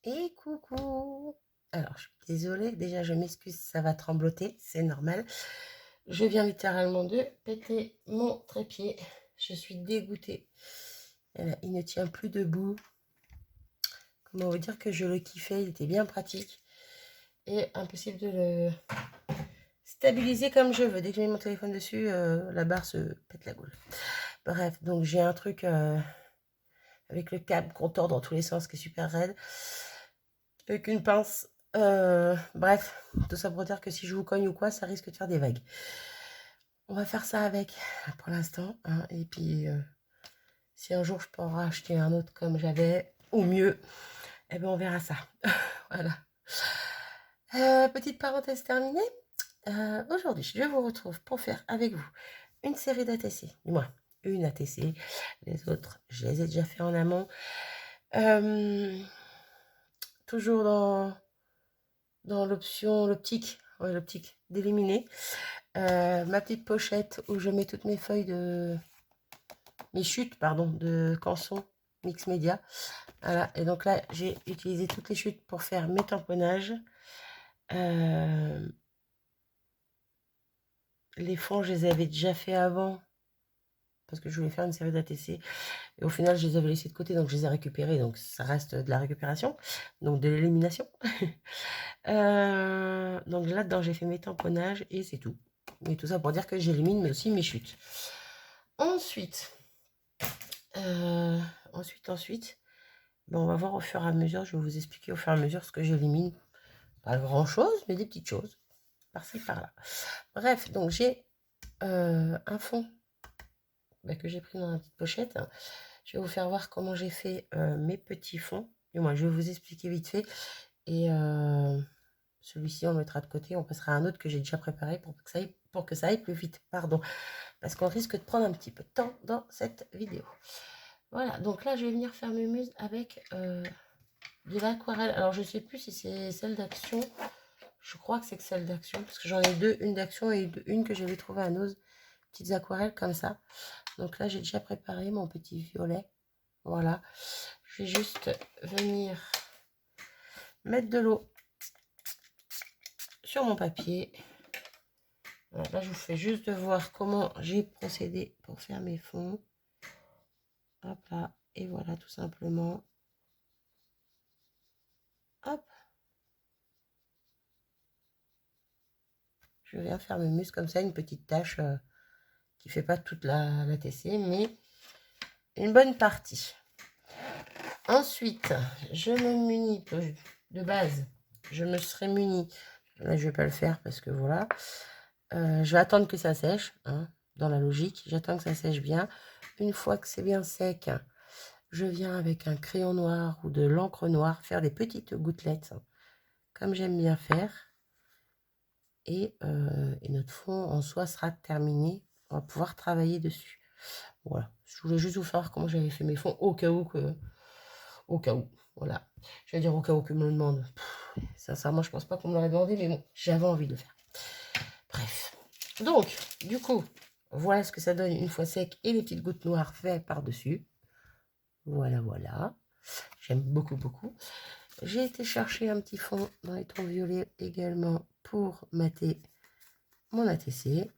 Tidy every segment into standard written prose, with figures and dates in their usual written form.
Et coucou. Alors, je suis désolée, déjà je m'excuse, ça va trembloter, c'est normal. Je viens littéralement de péter mon trépied. Je suis dégoûtée. Voilà, il ne tient plus debout. Comment vous dire que je le kiffais, il était bien pratique. Et impossible de le stabiliser comme je veux. Dès que je mets mon téléphone dessus, la barre se pète la gueule. Bref, donc j'ai un truc avec le câble qu'on tord dans tous les sens qui est super raide. Avec une pince. Bref, tout ça pour dire que si je vous cogne ou quoi, ça risque de faire des vagues. On va faire ça avec pour l'instant, hein. Et puis, si un jour je peux en racheter un autre comme j'avais, ou mieux, eh ben on verra ça. Voilà. Petite parenthèse terminée. Aujourd'hui, je vous retrouve pour faire avec vous une série d'ATC. Du moins, une ATC. Les autres, je les ai déjà fait en amont. Toujours dans l'optique, ouais, l'optique d'éliminer. Ma petite pochette où je mets toutes mes feuilles mes chutes, pardon, de Canson Mix Media. Voilà, et donc là, j'ai utilisé toutes les chutes pour faire mes tamponnages. Les fonds, je les avais déjà fait avant parce que je voulais faire une série d'ATC. Et au final, je les avais laissés de côté, donc je les ai récupérés. Donc ça reste de la récupération, donc de l'élimination. Donc là-dedans, j'ai fait mes tamponnages et c'est tout. Et tout ça pour dire que j'élimine, mais aussi mes chutes. Ensuite, ensuite, ben, on va voir au fur et à mesure. Je vais vous expliquer au fur et à mesure ce que j'élimine. Pas grand-chose, mais des petites choses. Par-ci, par-là. Bref, donc j'ai un fond que j'ai pris dans la petite pochette. Je vais vous faire voir comment j'ai fait mes petits fonds. Du moins, je vais vous expliquer vite fait. Et celui-ci, on le mettra de côté. On passera à un autre que j'ai déjà préparé pour que ça aille plus vite. Pardon. Parce qu'on risque de prendre un petit peu de temps dans cette vidéo. Voilà, donc là, je vais venir faire mes muses avec de l'aquarelle. Alors, je ne sais plus si c'est celle d'Action. Je crois que c'est celle d'Action. Parce que j'en ai deux, une d'Action et une que j'avais trouvée à Nose. Petites aquarelles comme ça. Donc là, j'ai déjà préparé mon petit violet. Voilà. Je vais juste venir mettre de l'eau sur mon papier. Voilà, là, je vous fais juste de voir comment j'ai procédé pour faire mes fonds. Hop là. Et voilà, tout simplement. Hop. Je viens faire mes muscles comme ça, une petite tache qui ne fait pas toute la TC, mais une bonne partie. Ensuite, je me munis de base. Je me serais munie. Là, je ne vais pas le faire parce que voilà. Je vais attendre que ça sèche, hein, dans la logique. J'attends que ça sèche bien. Une fois que c'est bien sec, je viens avec un crayon noir ou de l'encre noire faire des petites gouttelettes, comme j'aime bien faire. Et notre fond en soi sera terminé. On va pouvoir travailler dessus. Voilà. Je voulais juste vous faire comment j'avais fait mes fonds au cas où que... Au cas où. Voilà. Je vais dire au cas où que me le demande. Sincèrement, je pense pas qu'on me l'aurait demandé, mais bon, j'avais envie de le faire. Bref. Donc, du coup, voilà ce que ça donne une fois sec et les petites gouttes noires faites par-dessus. Voilà, voilà. J'aime beaucoup, beaucoup. J'ai été chercher un petit fond dans les tons violets également pour mater mon ATC.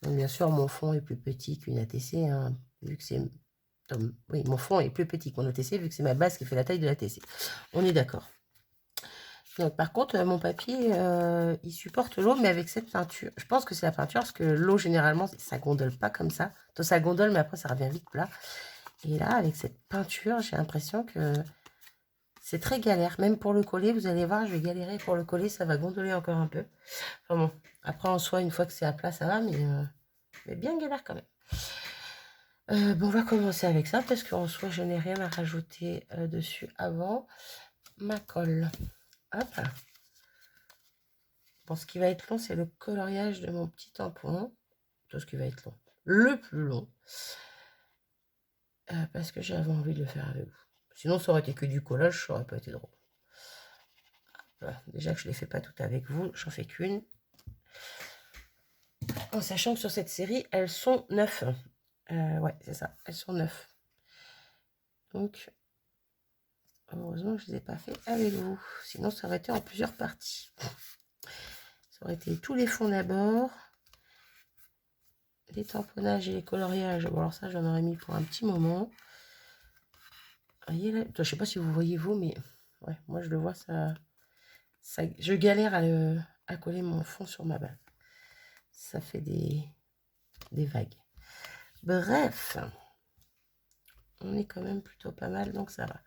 Donc, bien sûr, mon fond est plus petit qu'une ATC, hein, vu que c'est... Oui, mon fond est plus petit que mon ATC, vu que c'est ma base qui fait la taille de l'ATC. On est d'accord. Donc, par contre, mon papier, il supporte l'eau, mais avec cette peinture. Je pense que c'est la peinture, parce que l'eau, généralement, ça gondole pas comme ça. Donc, ça gondole, mais après, ça revient vite plat. Et là, avec cette peinture, j'ai l'impression que c'est très galère. Même pour le coller, vous allez voir, je vais galérer pour le coller, ça va gondoler encore un peu. Enfin bon, après, en soi, une fois que c'est à plat, ça va, mais bien galère quand même. Bon, on va commencer avec ça, parce qu'en soi, je n'ai rien à rajouter dessus avant ma colle. Hop. Bon, ce qui va être long, c'est le coloriage de mon petit tampon. Tout ce qui va être long. Le plus long. Parce que j'avais envie de le faire avec vous. Sinon, ça aurait été que du collage, ça aurait pas été drôle. Voilà. Déjà que je ne les fais pas toutes avec vous, j'en fais qu'une. En sachant que sur cette série, elles sont 9. Ouais, c'est ça, elles sont 9. Donc, Heureusement que je ne les ai pas fait avec vous. Sinon, ça aurait été en plusieurs parties. Ça aurait été tous les fonds d'abord. Les tamponnages et les coloriages. Bon, alors ça, j'en aurais mis pour un petit moment. Vous voyez là, je ne sais pas si vous voyez vous, mais ouais, moi je le vois, ça je galère à coller mon fond sur ma base. Ça fait des vagues. Bref, on est quand même plutôt pas mal, donc ça va.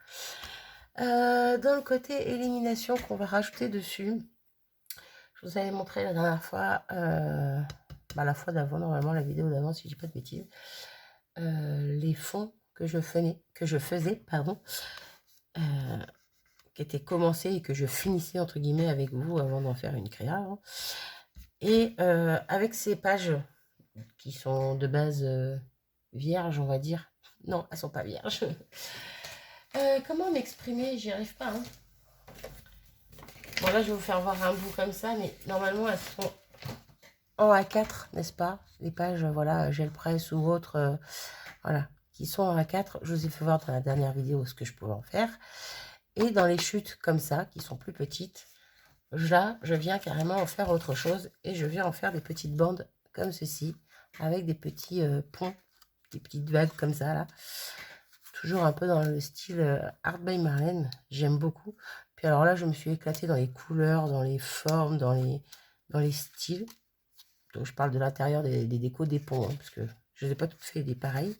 Dans le côté élimination qu'on va rajouter dessus, je vous avais montré la dernière fois, la fois d'avant, normalement la vidéo d'avant si je dis pas de bêtises, les fonds que je faisais, pardon, qui étaient commencés et que je finissais entre guillemets avec vous avant d'en faire une créa. Hein. Et avec ces pages qui sont de base vierges, on va dire. Non, elles sont pas vierges. Comment m'exprimer? J'y arrive pas. Hein. Bon, là, je vais vous faire voir un bout comme ça, mais normalement, elles sont en A4, n'est-ce pas? Les pages, voilà, gel presse ou autres, voilà, qui sont en A4. Je vous ai fait voir dans la dernière vidéo ce que je pouvais en faire. Et dans les chutes comme ça, qui sont plus petites, là, je viens carrément en faire autre chose. Et je viens en faire des petites bandes comme ceci, avec des petits ponts, des petites vagues comme ça, là. Toujours un peu dans le style Art by Marlène. J'aime beaucoup. Puis alors là, je me suis éclatée dans les couleurs, dans les formes, dans les styles. Donc, je parle de l'intérieur des décos des ponts, hein, parce que je ne les ai pas toutes fait des pareils.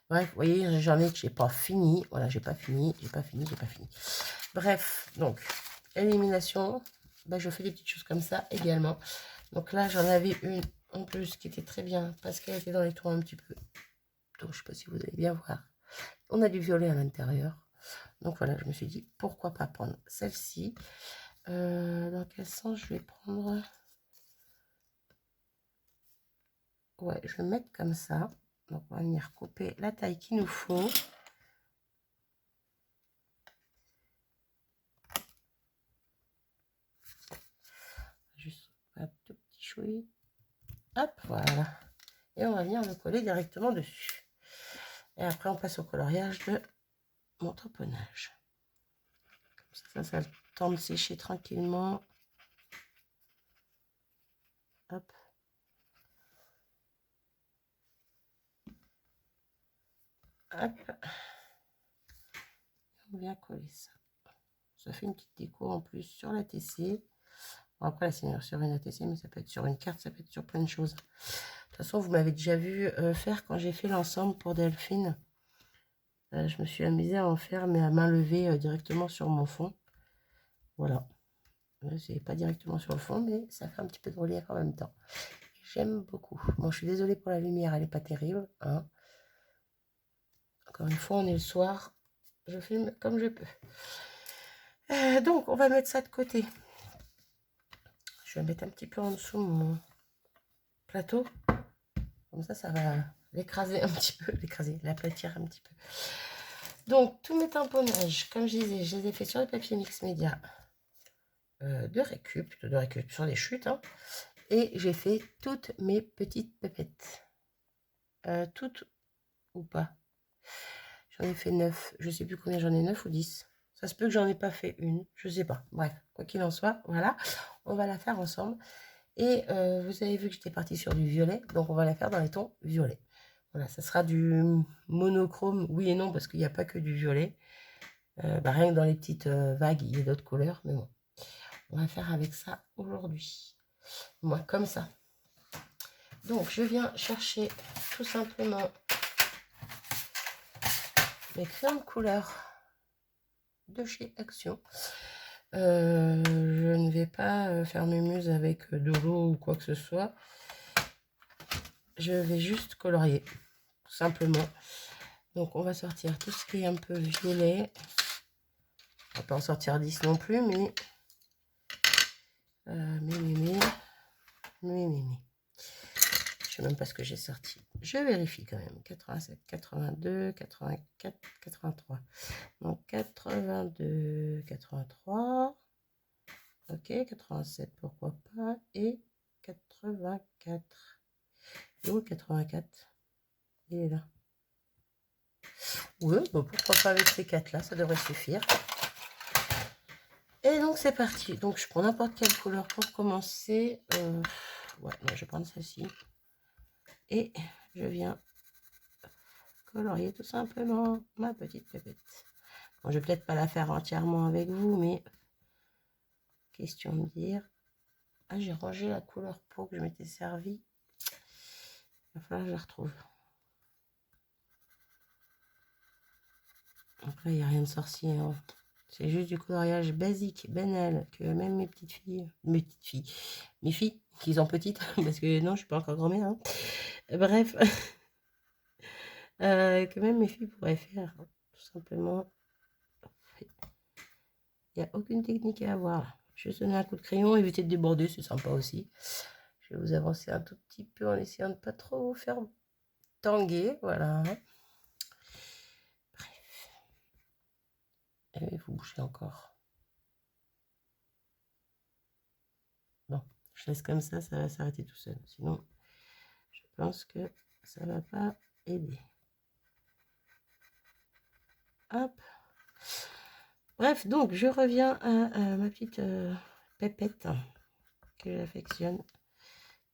Bref, vous voyez, j'en ai que j'ai pas fini. Voilà, j'ai pas fini. Bref, donc, élimination. Ben, je fais des petites choses comme ça également. Donc là, j'en avais une en plus qui était très bien parce qu'elle était dans les tons un petit peu. Donc, je sais pas si vous allez bien voir. On a du violet à l'intérieur. Donc voilà, je me suis dit, pourquoi pas prendre celle-ci. Dans quel sens je vais prendre... Ouais, je vais mettre comme ça. Donc on va venir couper la taille qu'il nous faut. Juste un tout petit chouï. Hop, voilà. Et on va venir le coller directement dessus. Et après, on passe au coloriage de mon tamponnage. Comme ça a le temps de sécher tranquillement. Hop. Hop. On vient coller ça. Ça fait une petite déco en plus sur la TC. Bon, après, là, c'est sur une ATC, mais ça peut être sur une carte, ça peut être sur plein de choses. De toute façon, vous m'avez déjà vu faire quand j'ai fait l'ensemble pour Delphine. Je me suis amusée à en faire, mais à main levée directement sur mon fond. Voilà. C'est pas directement sur le fond, mais ça fait un petit peu de relief en même temps. J'aime beaucoup. Bon, je suis désolée pour la lumière, elle n'est pas terrible. Hein. Encore une fois, on est le soir. Je filme comme je peux. Donc, on va mettre ça de côté. Je vais mettre un petit peu en dessous mon plateau. Comme ça va l'écraser un petit peu. L'aplatir un petit peu. Donc, tous mes tamponnages, comme je disais, je les ai fait sur le papier mix média de récup sur les chutes. Hein, et j'ai fait toutes mes petites pépettes. Toutes ou pas. J'en ai fait 9. Je sais plus combien j'en ai, 9 ou 10. Ça se peut que j'en ai pas fait une. Je sais pas. Bref, quoi qu'il en soit, voilà. On va la faire ensemble. Et vous avez vu que j'étais partie sur du violet. Donc, on va la faire dans les tons violets. Voilà, ça sera du monochrome. Oui et non, parce qu'il n'y a pas que du violet. Rien que dans les petites vagues, il y a d'autres couleurs. Mais bon, on va faire avec ça aujourd'hui. Moi, comme ça. Donc, je viens chercher tout simplement mes crayons de couleur de chez Action. Je ne vais pas faire mes muses avec de l'eau ou quoi que ce soit. Je vais juste colorier, tout simplement. Donc, on va sortir tout ce qui est un peu violet. On va pas en sortir 10 non plus, mais... Je sais même pas ce que j'ai sorti. Je vérifie quand même. 87, 82, 84, 83. Donc 82, 83. Ok, 87, pourquoi pas. Et 84. Et où 84? Il est là. Oui, bon, pourquoi pas avec ces 4-là, ça devrait suffire. Et donc, c'est parti. Donc, je prends n'importe quelle couleur pour commencer. Ouais, non, je vais prendre celle-ci. Et je viens colorier tout simplement ma petite pépette. Bon, je vais peut-être pas la faire entièrement avec vous, mais question de dire. Ah, j'ai rangé la couleur peau que je m'étais servi. Il va falloir que je la retrouve. Après, il n'y a rien de sorcier. Hein. C'est juste du coloriage basique, banal, que même mes filles, qui sont petites, parce que non, je suis pas encore grand-mère. Hein. Bref, que même mes filles pourraient faire, hein, tout simplement. Il n'y a aucune technique à avoir. Je vais donner un coup de crayon, éviter de déborder, c'est sympa aussi. Je vais vous avancer un tout petit peu en essayant de ne pas trop vous faire tanguer, voilà. Bref. Et vous bougez encore. Bon, je laisse comme ça va s'arrêter tout seul. Sinon, je pense que ça ne va pas aider. Hop. Bref, donc je reviens à ma petite pépette que j'affectionne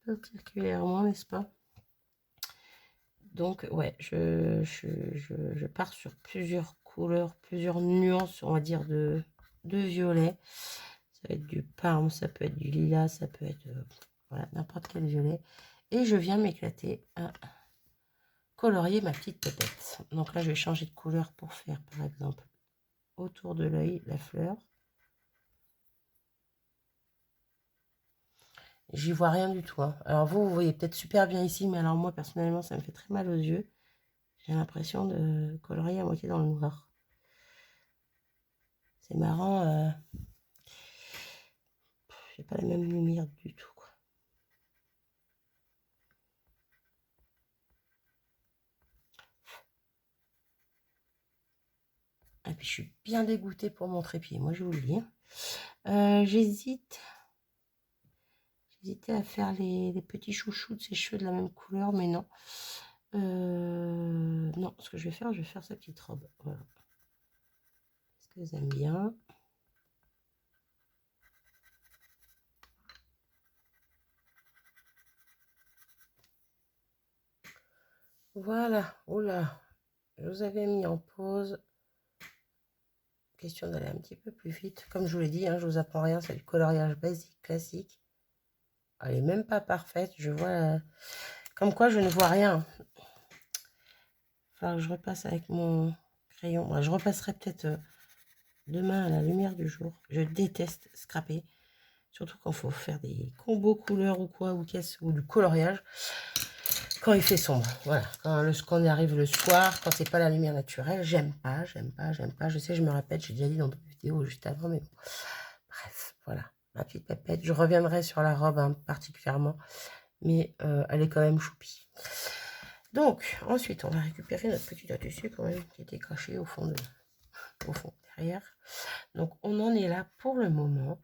particulièrement, n'est-ce pas? Donc, ouais, je pars sur plusieurs couleurs, plusieurs nuances, on va dire, de violet. Ça va être du parme, ça peut être du lilas, ça peut être voilà, n'importe quel violet. Et je viens m'éclater à colorier ma petite pépette. Donc là, je vais changer de couleur pour faire, par exemple, autour de l'œil, la fleur. J'y vois rien du tout. Hein. Alors vous voyez peut-être super bien ici, mais alors moi, personnellement, ça me fait très mal aux yeux. J'ai l'impression de colorier à moitié dans le noir. C'est marrant. J'ai pas la même lumière du tout. Quoi. Et puis je suis bien dégoûtée pour mon trépied. Moi, je vous le dis. J'hésitais à faire les petits chouchous de ses cheveux de la même couleur, mais non. Non, ce que je vais faire sa petite robe. Voilà. Est-ce que vous aimez bien? Voilà. Oula. Je vous avais mis en pause. Question d'aller un petit peu plus vite. Comme je vous l'ai dit, hein, je vous apprends rien. C'est du coloriage basique, classique. Elle est même pas parfaite. Je vois... Comme quoi, je ne vois rien. Alors, je repasse avec mon crayon. Moi, je repasserai peut-être demain à la lumière du jour. Je déteste scraper. Surtout quand il faut faire des combos couleurs ou quoi, ou du coloriage. Quand il fait sombre. Voilà. Quand on arrive le soir, quand c'est pas la lumière naturelle, j'aime pas. Je sais, je me répète, j'ai déjà dit dans d'autres vidéos juste avant, mais bon. Bref, voilà. Ma petite pépette. Je reviendrai sur la robe hein, particulièrement. Mais elle est quand même choupie. Donc, ensuite, on va récupérer notre petit tissu quand même qui était caché au fond derrière. Donc, on en est là pour le moment.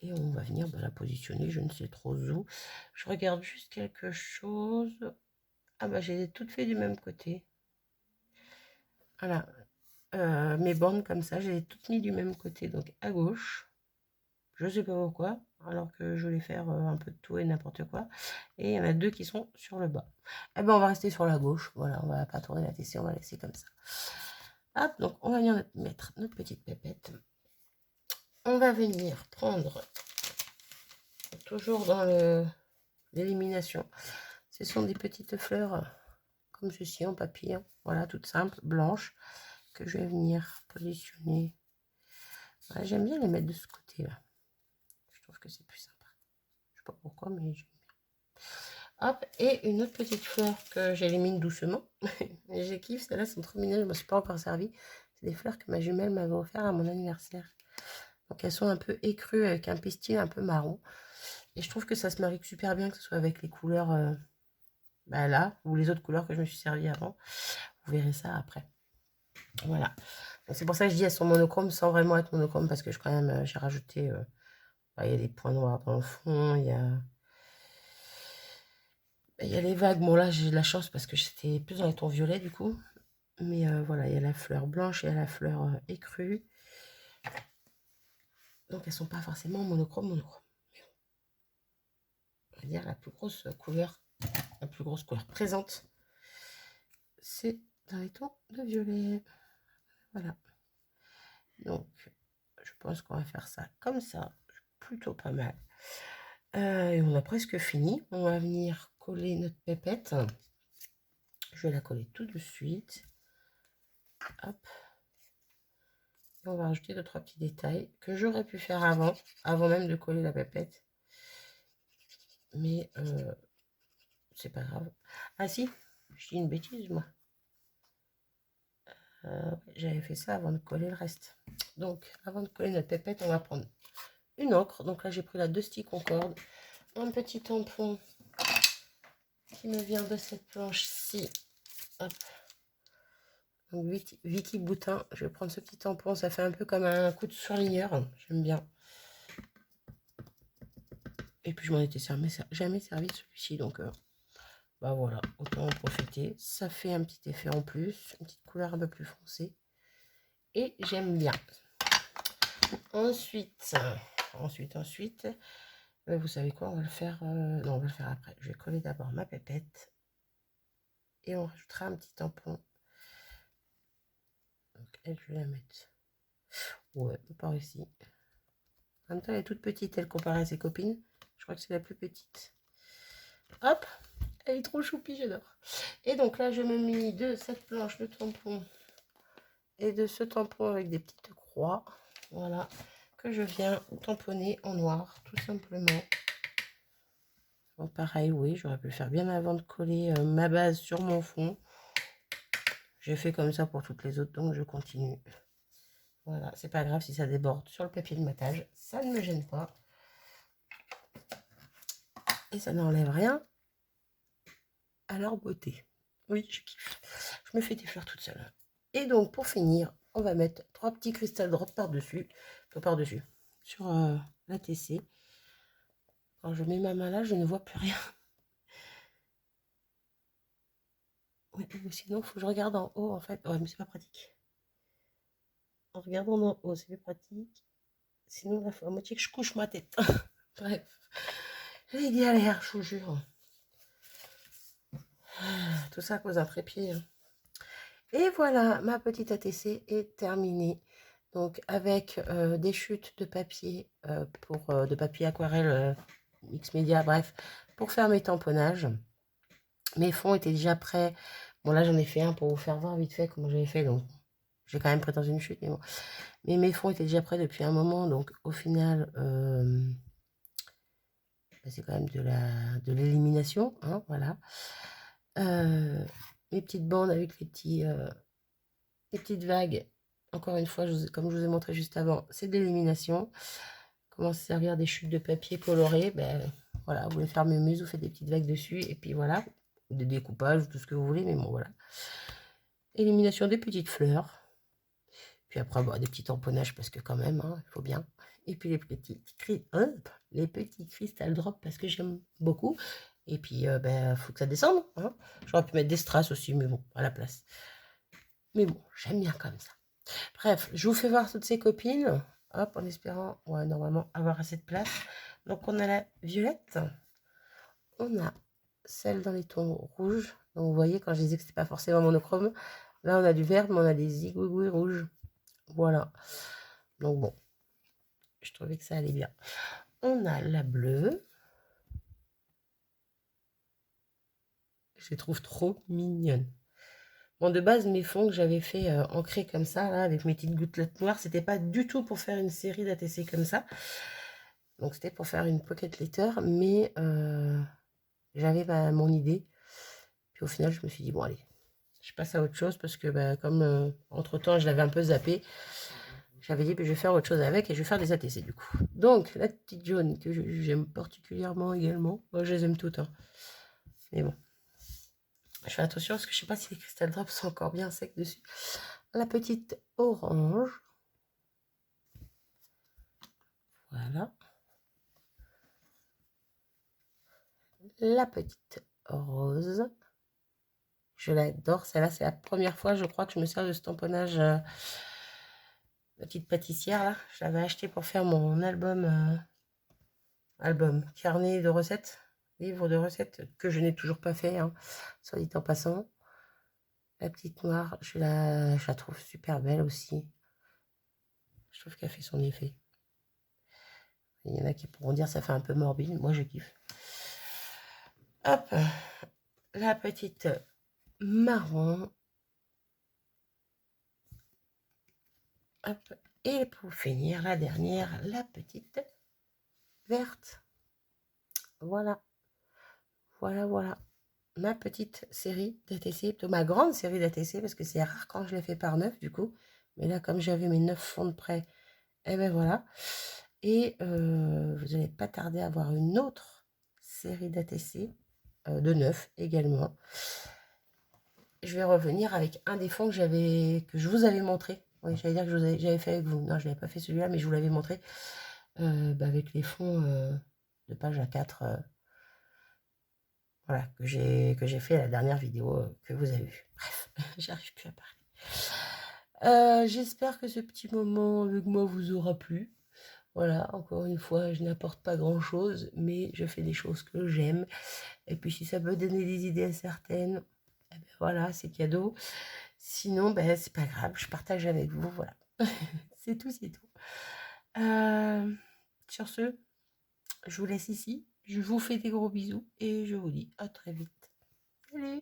Et on va venir la positionner, je ne sais trop où. Je regarde juste quelque chose. Ah bah, j'ai toutes fait du même côté. Voilà. Mes bandes comme ça, j'ai toutes mis du même côté, donc à gauche. Je sais pas pourquoi, alors que je voulais faire un peu de tout et n'importe quoi. Et il y en a 2 qui sont sur le bas. Eh ben, on va rester sur la gauche. Voilà, on va pas tourner la tesser, on va laisser comme ça. Hop, donc on va venir mettre notre petite pépette. On va venir prendre, toujours dans l'élimination, ce sont des petites fleurs comme ceci en papillon. Voilà, toutes simples, blanches, que je vais venir positionner. Voilà, j'aime bien les mettre de ce côté-là. Je trouve que c'est plus sympa. Je sais pas pourquoi, mais j'aime bien. Hop, et une autre petite fleur que j'élimine doucement. Je kiffe, celles-là sont trop mignonnes, je ne me suis pas encore servi. C'est des fleurs que ma jumelle m'avait offert à mon anniversaire. Donc elles sont un peu écrues avec un pistil un peu marron. Et je trouve que ça se marie super bien, que ce soit avec les couleurs là, ou les autres couleurs que je me suis servi avant. Vous verrez ça après. Voilà. C'est pour ça que je dis elles sont monochromes sans vraiment être monochromes parce que quand même j'ai rajouté il y a des points noirs dans le fond, il y a les vagues. Bon là j'ai de la chance parce que j'étais plus dans les tons violets du coup, Mais voilà, il y a la fleur blanche et il y a la fleur écrue. Donc elles sont pas forcément monochrome. Mais on va dire la plus grosse couleur présente, c'est dans les tons de violet. Voilà. Donc je pense qu'on va faire ça comme ça. Plutôt pas mal. Et on a presque fini. On va venir coller notre pépette. Je vais la coller tout de suite. Hop. Et on va rajouter 2-3 petits détails que j'aurais pu faire avant même de coller la pépette. Mais c'est pas grave. Ah si, je dis une bêtise moi. J'avais fait ça avant de coller le reste. Donc avant de coller notre pépette, on va prendre une encre. Donc là j'ai pris la 2 sticks Concorde, un petit tampon qui me vient de cette planche-ci. Hop. Donc Vicky Boutin, je vais prendre ce petit tampon, ça fait un peu comme un coup de surligneur, j'aime bien. Et puis je m'en étais jamais servi de celui-ci, donc bah voilà, autant en profiter. Ça fait un petit effet en plus, une petite couleur un peu plus foncée. Et j'aime bien. Ensuite, vous savez quoi, on va le faire, non, on va le faire après. Je vais coller d'abord ma pépette. Et on rajoutera un petit tampon. Donc elle, je vais la mettre. Ouais, par ici. En même temps, elle est toute petite, elle, comparée à ses copines. Je crois que c'est la plus petite. Hop, elle est trop choupie, j'adore. Et donc là, je me munis de cette planche de tampon et de ce tampon avec des petites croix. Voilà, que je viens tamponner en noir, tout simplement. Bon, pareil, oui, j'aurais pu le faire bien avant de coller ma base sur mon fond. J'ai fait comme ça pour toutes les autres, donc je continue. Voilà, c'est pas grave si ça déborde sur le papier de matage, ça ne me gêne pas. Et ça n'enlève rien à leur beauté. Oui, je kiffe. Je me fais des fleurs toute seule. Et donc, pour finir, on va mettre 3 petits cristal drop par-dessus, sur la TC. Quand je mets ma main là, je ne vois plus rien. Oui, sinon, il faut que je regarde en haut, en fait. Ouais, mais c'est pas pratique. En regardant en haut, c'est plus pratique. Sinon, il faut à moitié que je couche ma tête. Bref. Les galères, je vous jure. Tout ça à cause d'un trépied. Et voilà, ma petite ATC est terminée. Donc avec des chutes de papier, de papier aquarelle Mix Media, bref, pour faire mes tamponnages. Mes fonds étaient déjà prêts. Bon là j'en ai fait un pour vous faire voir vite fait comment j'avais fait. Donc j'ai quand même pris dans une chute, mais bon. Mais mes fonds étaient déjà prêts depuis un moment. Donc au final, c'est quand même de l'élimination. Hein, voilà. Mes petites bandes avec les petites vagues. Encore une fois, comme je vous ai montré juste avant, c'est de l'élimination. Comment se servir des chutes de papier colorées, ben voilà, vous voulez faire mémuse, vous faites des petites vagues dessus, et puis voilà, des découpages, tout ce que vous voulez, mais bon voilà. Élimination des petites fleurs. Puis après, bon, des petits tamponnages, parce que quand même, hein, il faut bien. Et puis les petits cristal drop, parce que j'aime beaucoup. Et puis, ben, faut que ça descende. Hein. J'aurais pu mettre des strass aussi, mais bon, à la place. Mais bon, j'aime bien comme ça. Bref, je vous fais voir toutes ces copines. Hop, en espérant, ouais, normalement, avoir assez de place. Donc, on a la violette. On a celle dans les tons rouges. Donc, vous voyez, quand je disais que c'était pas forcément monochrome, là, on a du vert, mais on a des zigouigouis rouges. Voilà. Donc, bon, je trouvais que ça allait bien. On a la bleue. Je les trouve trop mignonnes. Bon, de base, mes fonds que j'avais fait ancrés comme ça, là, avec mes petites gouttelettes noires, c'était pas du tout pour faire une série d'ATC comme ça. Donc, c'était pour faire une pocket letter, mais j'avais mon idée. Puis au final, je me suis dit, bon, allez, je passe à autre chose parce que, bah, comme entre-temps, je l'avais un peu zappé, j'avais dit, que je vais faire autre chose avec et je vais faire des ATC du coup. Donc, la petite jaune que j'aime particulièrement également. Moi, je les aime toutes. Hein. Mais bon. Je fais attention parce que je sais pas si les crystal drops sont encore bien secs dessus. La petite orange. Voilà. La petite rose. Je l'adore. Celle-là, c'est la première fois, je crois, que je me sers de ce tamponnage petite pâtissière, là. Je l'avais acheté pour faire mon album, carnet de recettes, livre de recettes, que je n'ai toujours pas fait, hein, soit dit en passant. La petite noire, je la trouve super belle aussi. Je trouve qu'elle fait son effet. Il y en a qui pourront dire ça fait un peu morbide. Moi, je kiffe. Hop, la petite marron. Hop, et pour finir, la dernière, la petite verte. Voilà, voilà, voilà. Ma petite série d'ATC, plutôt ma grande série d'ATC, parce que c'est rare quand je les fais par 9 du coup. Mais là, comme j'avais mes 9 fonds de prêt, et ben voilà. Et vous n'allez pas tarder à avoir une autre série d'ATC de 9 également. Je vais revenir avec un des fonds que je vous avais montré. Oui, j'allais dire que j'avais fait avec vous. Non, je n'avais pas fait celui-là, mais je vous l'avais montré. Avec les fonds de page A4. Voilà, que j'ai fait à la dernière vidéo que vous avez vue. Bref, j'arrive plus à parler. J'espère que ce petit moment avec moi vous aura plu. Voilà, encore une fois, je n'apporte pas grand-chose, mais je fais des choses que j'aime. Et puis si ça peut donner des idées à certaines, eh ben voilà, c'est cadeau. Sinon, ben, c'est pas grave, je partage avec vous, voilà. C'est tout, c'est tout. Sur ce, je vous laisse ici. Je vous fais des gros bisous et je vous dis à très vite. Salut!